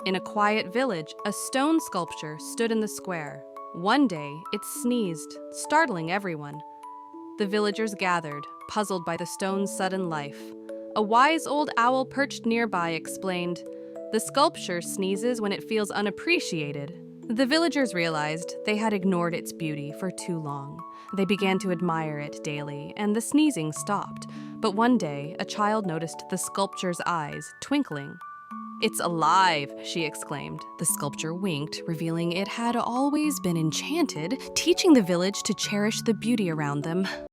In a quiet village, a stone sculpture stood in the square. One day, it sneezed, startling everyone. The villagers gathered, puzzled by the stone's sudden life. A wise old owl perched nearby explained, "The sculpture sneezes when it feels unappreciated." The villagers realized they had ignored its beauty for too long. They began to admire it daily, and the sneezing stopped. But one day, a child noticed the sculpture's eyes twinkling. "It's alive!" she exclaimed. The sculpture winked, revealing it had always been enchanted, teaching the village to cherish the beauty around them.